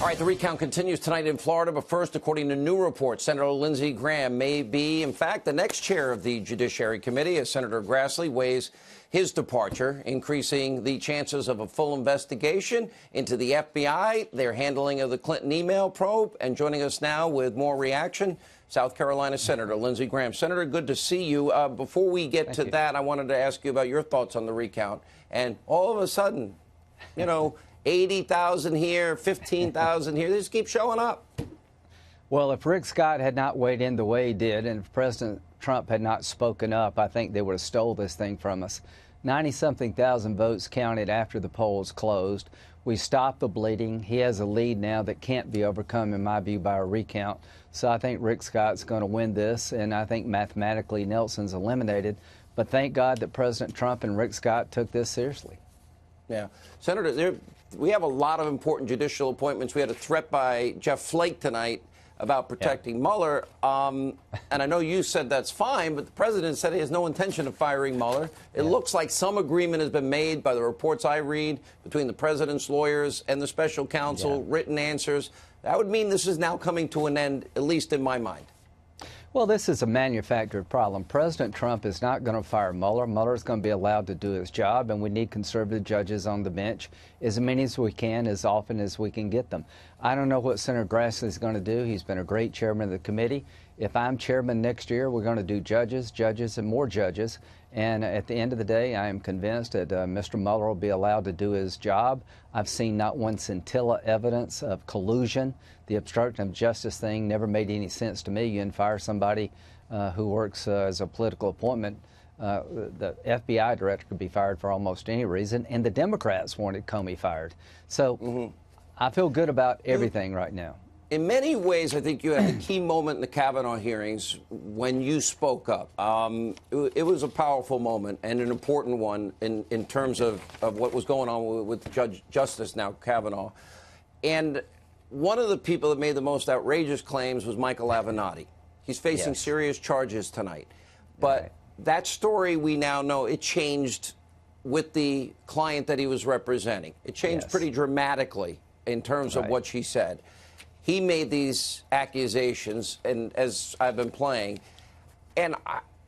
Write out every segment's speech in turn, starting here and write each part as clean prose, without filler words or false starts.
All right, the recount continues tonight in Florida, but first, according to new reports, Senator Lindsey Graham may be, in fact, the next chair of the Judiciary Committee as Senator Grassley weighs his departure, increasing the chances of a full investigation into the FBI, their handling of the Clinton email probe. And joining us now with more reaction, South Carolina Senator Lindsey Graham. Senator, good to see you. Before we get to that, I wanted to ask you about your thoughts on the recount. And all of a sudden, you know, 80,000 here, 15,000 here. They just keep showing up. Well, if Rick Scott had not weighed in the way he did, and if President Trump had not spoken up, I think they would have stole this thing from us. 90-something thousand votes counted after the polls closed. We stopped the bleeding. He has a lead now that can't be overcome, in my view, by a recount. So I think Rick Scott's going to win this, and I think mathematically Nelson's eliminated. But thank God that President Trump and Rick Scott took this seriously. Yeah. Senator, we have a lot of important judicial appointments. We had a threat by Jeff Flake tonight about protecting Mueller. And I know you said that's fine, but the president said he has no intention of firing Mueller. It looks like some agreement has been made by the reports I read between the president's lawyers and the special counsel, written answers. That would mean this is now coming to an end, at least in my mind. Well, this is a manufactured problem. President Trump is not going to fire Mueller. Mueller is going to be allowed to do his job, and we need conservative judges on the bench, as many as we can, as often as we can get them. I don't know what Senator Grassley is going to do. He's been a great chairman of the committee. If I'm chairman next year, we're going to do judges, and more judges. And at the end of the day, I am convinced that Mr. Mueller will be allowed to do his job. I've seen not one scintilla evidence of collusion. The obstruction of justice thing never made any sense to me. You can fire somebody who works as a political appointment. The FBI director could be fired for almost any reason, and the Democrats wanted Comey fired. So I feel good about everything right now. In many ways, I think you had the key moment in the Kavanaugh hearings when you spoke up. It was a powerful moment and an important one in terms of what was going on with Justice now Kavanaugh. And one of the people that made the most outrageous claims was Michael Avenatti. He's facing serious charges tonight. But that story, we now know, it changed with the client that he was representing. It changed pretty dramatically in terms of what she said. He made these accusations, and as I've been playing, and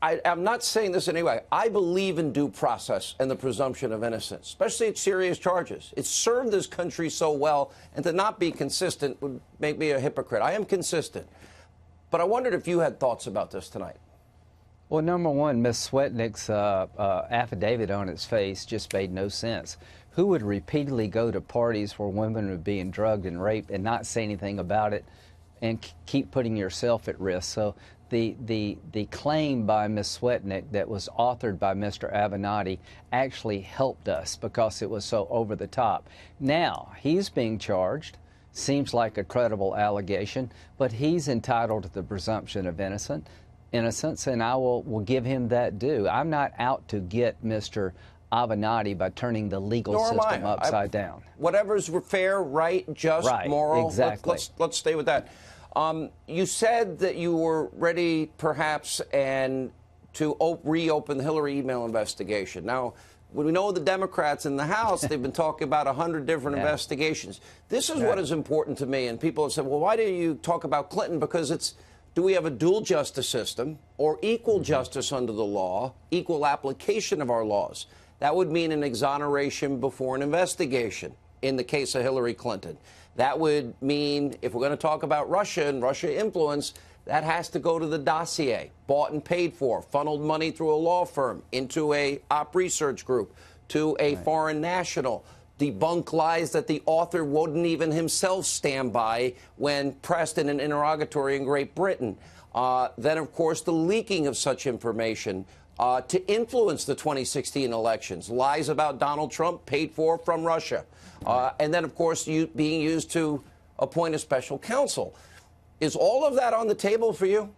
I'm not saying this in any way. I believe in due process and the presumption of innocence, especially at serious charges. It's served this country so well, and to not be consistent would make me a hypocrite. I am consistent. But I wondered if you had thoughts about this tonight. Well, number one, Ms. Swetnick's affidavit on its face just made no sense. Who would repeatedly go to parties where women are being drugged and raped and not say anything about it and keep putting yourself at risk? So the claim by Ms. Swetnick that was authored by Mr. Avenatti actually helped us because it was so over the top. Now, he's being charged. Seems like a credible allegation, but he's entitled to the presumption of innocence, and I will give him that due. I'm not out to get Mr. Avenatti by turning the legal system upside down. Whatever's fair, right, just, moral. Exactly. Let's stay with that. You said that you were ready, perhaps, to reopen the Hillary email investigation. Now, we know the Democrats in the House, they've been talking about 100 different investigations. This is what is important to me. And people have said, well, why do you talk about Clinton? Because do we have a dual justice system or equal justice under the law, equal application of our laws? That would mean an exoneration before an investigation in the case of Hillary Clinton. That would mean, if we're going to talk about Russia and Russia influence, that has to go to the dossier, bought and paid for, funneled money through a law firm, into a op research group, to a foreign national, debunk lies that the author wouldn't even himself stand by when pressed in an interrogatory in Great Britain. Then, of course, the leaking of such information to influence the 2016 elections, lies about Donald Trump paid for from Russia. And then, of course, being used to appoint a special counsel. Is all of that on the table for you?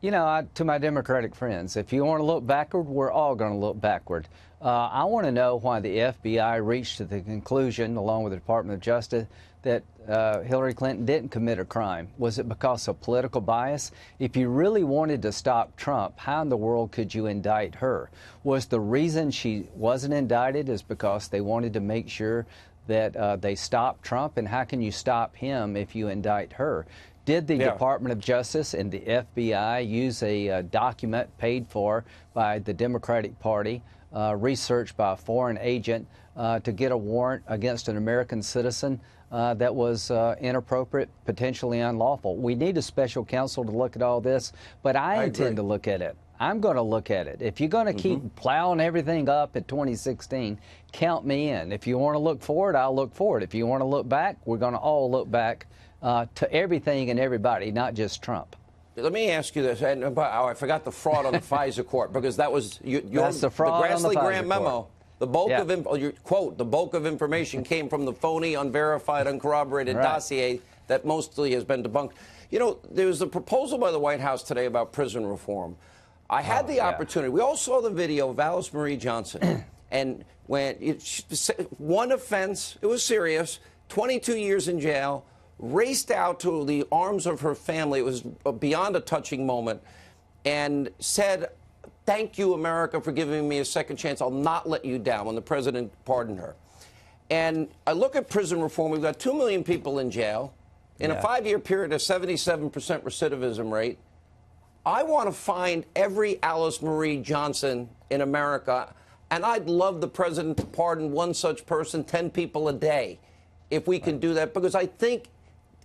You know, to my Democratic friends, if you want to look backward, we're all going to look backward. I want to know why the FBI reached to the conclusion, along with the Department of Justice, that Hillary Clinton didn't commit a crime. Was it because of political bias? If you really wanted to stop Trump, how in the world could you indict her? Was the reason she wasn't indicted is because they wanted to make sure that they stopped Trump, and how can you stop him if you indict her? Did the Department of Justice and the FBI use a document paid for by the Democratic Party, researched by a foreign agent, to get a warrant against an American citizen that was inappropriate, potentially unlawful? We need a special counsel to look at all this, but I intend to look at it. I'm going to look at it. If you're going to keep plowing everything up at 2016, count me in. If you want to look forward, I'll look forward. If you want to look back, we're going to all look back to everything and everybody, not just Trump. Let me ask you this, and I forgot the fraud on the FISA court, because that was That's the fraud the on the Graham FISA memo. court. The bulk of your quote, the bulk of information came from the phony, unverified, uncorroborated dossier that mostly has been debunked. You know, there was a proposal by the White House today about prison reform. I had the opportunity. We all saw the video of Alice Marie Johnson, and when one offense, it was serious, 22 years in jail, raced out to the arms of her family. It was beyond a touching moment, and said, "Thank you, America, for giving me a second chance. I'll not let you down," when the president pardoned her. And I look at prison reform. We've got 2 million people in jail. In a 5-year period, a 77% recidivism rate. I want to find every Alice Marie Johnson in America, and I'd love the president to pardon one such person, 10 people a day, if we can do that, because I think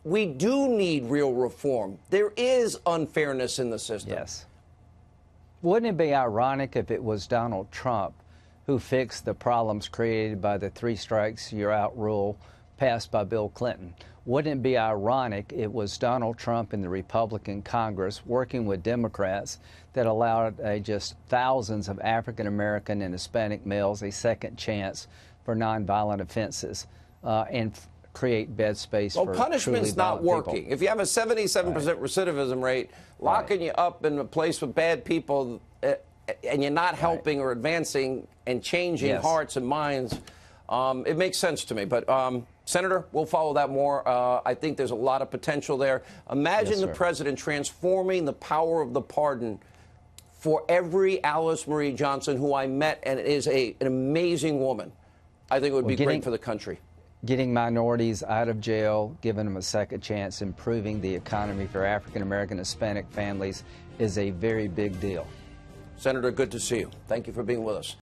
we do need real reform. There is unfairness in the system. Yes. Wouldn't it be ironic if it was Donald Trump who fixed the problems created by the 3 strikes you're out rule passed by Bill Clinton? Wouldn't it be ironic it was Donald Trump and the Republican Congress working with Democrats that allowed just thousands of African American and Hispanic males a second chance for nonviolent offenses and create bed space for punishment's not working. People. If you have a 77% recidivism rate, locking you up in a place with bad people, and you're not helping or advancing and changing hearts and minds, it makes sense to me. But Senator, we'll follow that more. I think there's a lot of potential there. Imagine the president transforming the power of the pardon for every Alice Marie Johnson who I met, and is an amazing woman. I think it would be great for the country. Getting minorities out of jail, giving them a second chance, improving the economy for African American, Hispanic families is a very big deal. Senator, good to see you. Thank you for being with us.